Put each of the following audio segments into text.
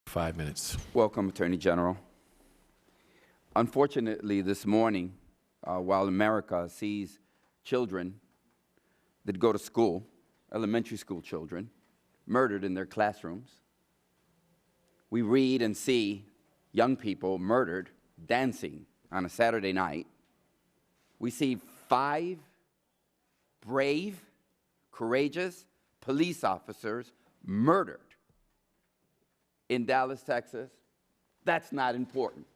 5 minutes. Welcome, Attorney General. Unfortunately, this morning, while America sees children that go to school, elementary school children, murdered in their classrooms, we read and see young people murdered dancing on a Saturday night. We see 5 brave, courageous police officers murdered in Dallas, Texas. That's not important.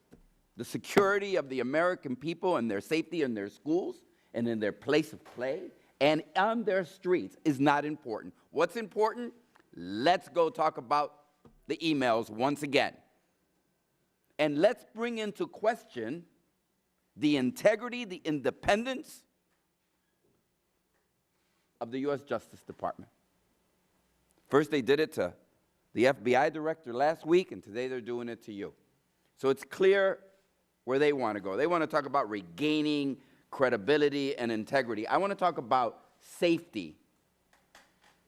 The security of the American people and their safety in their schools and in their place of play and on their streets is not important. What's important? Let's go talk about the emails once again. And let's bring into question the integrity, the independence of the U.S. Justice Department. First, they did it to the FBI director last week, and today they're doing it to you. So it's clear where they want to go. They want to talk about regaining credibility and integrity. I want to talk about safety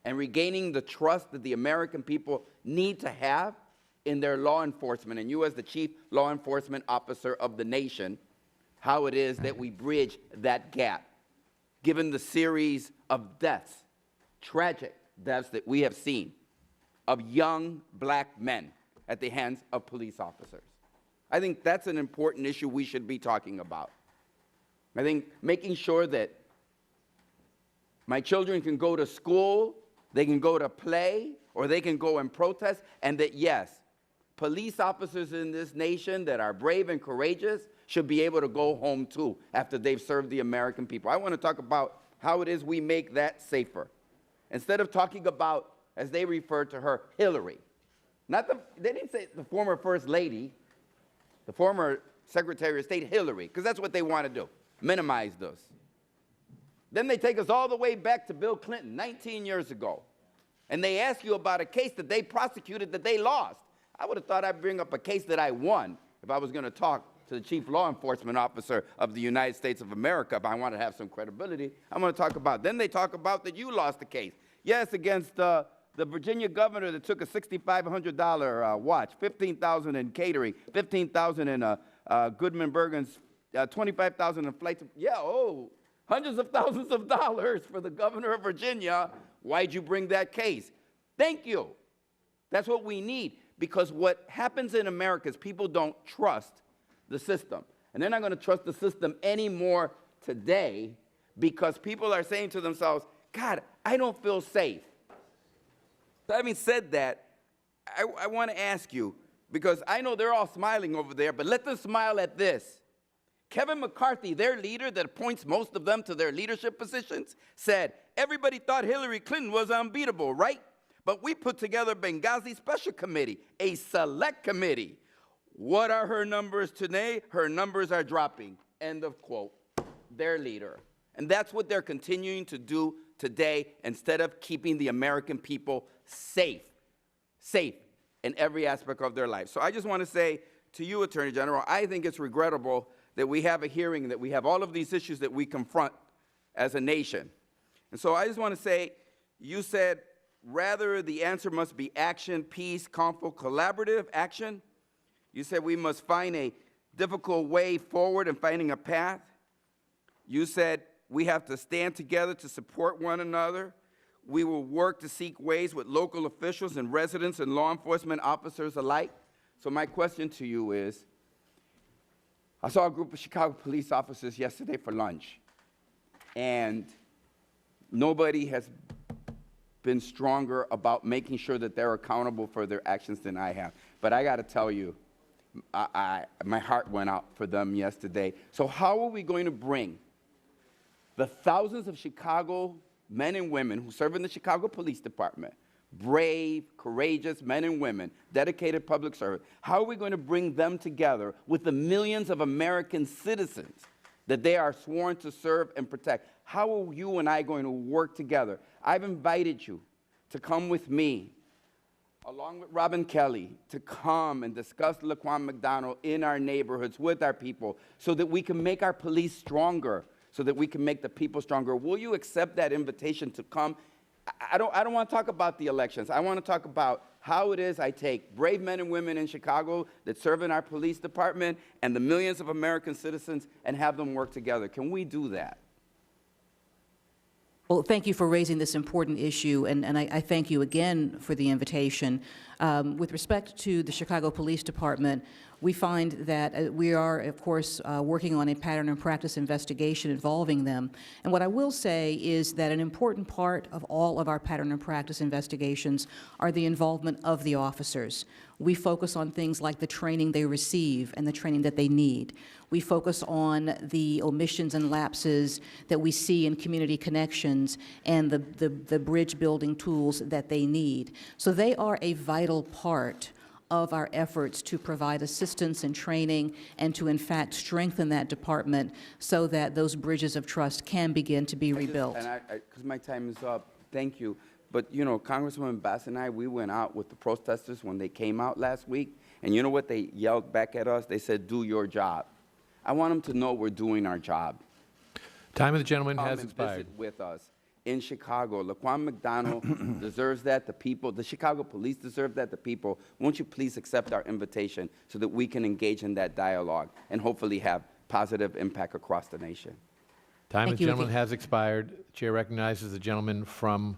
and regaining the trust that the American people need to have in their law enforcement, and you as the chief law enforcement officer of the nation, how it is that we bridge that gap, given the series of deaths, tragic deaths that we have seen of young black men at the hands of police officers. I think that's an important issue we should be talking about. I think making sure that my children can go to school, they can go to play, or they can go and protest, and that, yes, police officers in this nation that are brave and courageous should be able to go home too after they've served the American people. I want to talk about how it is we make that safer. Instead of talking about, as they refer to her, Hillary. They didn't say the former First Lady, the former Secretary of State Hillary, because that's what they want to do, minimize this. Then they take us all the way back to Bill Clinton, 19 years ago. And they ask you about a case that they prosecuted that they lost. I would have thought I'd bring up a case that I won if I was going to talk to the chief law enforcement officer of the United States of America. If I want to have some credibility, I'm going to talk about. Then they talk about that you lost the case. Yes, against the Virginia governor that took a $6,500 watch, $15,000 in catering, $15,000 in Goodman Bergen's, $25,000 in flights. Yeah, hundreds of thousands of dollars for the governor of Virginia. Why'd you bring that case? Thank you. That's what we need, because what happens in America is people don't trust the system. And they're not going to trust the system anymore today because people are saying to themselves, God, I don't feel safe. So having said that, I want to ask you, because I know they're all smiling over there, but let them smile at this. Kevin McCarthy, their leader that appoints most of them to their leadership positions, said, everybody thought Hillary Clinton was unbeatable, right? But we put together a Benghazi Special Committee, a select committee. What are her numbers today? Her numbers are dropping. End of quote. Their leader. And that's what they're continuing to do today instead of keeping the American people safe in every aspect of their life. So I just want to say to you, Attorney General, I think it's regrettable that we have a hearing, that we have all of these issues that we confront as a nation. And so I just want to say, you said rather the answer must be action, peace, conflict, collaborative action. You said we must find a difficult way forward in finding a path. You said we have to stand together to support one another. We will work to seek ways with local officials and residents and law enforcement officers alike. So my question to you is, I saw a group of Chicago police officers yesterday for lunch, and nobody has been stronger about making sure that they're accountable for their actions than I have. But I got to tell you, my heart went out for them yesterday. So how are we going to bring the thousands of Chicago men and women who serve in the Chicago Police Department, brave, courageous men and women, dedicated public servants, how are we going to bring them together with the millions of American citizens that they are sworn to serve and protect? How are you and I going to work together? I've invited you to come with me, along with Robin Kelly, to come and discuss Laquan McDonald in our neighborhoods with our people so that we can make our police stronger, so that we can make the people stronger. Will you accept that invitation to come? I don't want to talk about the elections. I want to talk about how it is I take brave men and women in Chicago that serve in our police department and the millions of American citizens and have them work together. Can we do that? Well, thank you for raising this important issue, and I thank you again for the invitation. With respect to the Chicago Police Department, we find that we are, of course, working on a pattern and practice investigation involving them. And what I will say is that an important part of all of our pattern and practice investigations are the involvement of the officers. We focus on things like the training they receive and the training that they need. We focus on the omissions and lapses that we see in community connections and the bridge building tools that they need. So they are a vital part of our efforts to provide assistance and training and to, in fact, strengthen that department so that those bridges of trust can begin to be rebuilt. Because my time is up, thank you. But, you know, Congresswoman Bass and I, we went out with the protesters when they came out last week, and you know what they yelled back at us? They said, do your job. I want them to know we're doing our job. Time of the gentleman Come has and expired. visit with us in Chicago. Laquan McDonald deserves that. The people, the Chicago police deserve that. The people, won't you please accept our invitation so that we can engage in that dialogue and hopefully have positive impact across the nation. Time of Thank the you gentleman again. has expired. The chair recognizes the gentleman from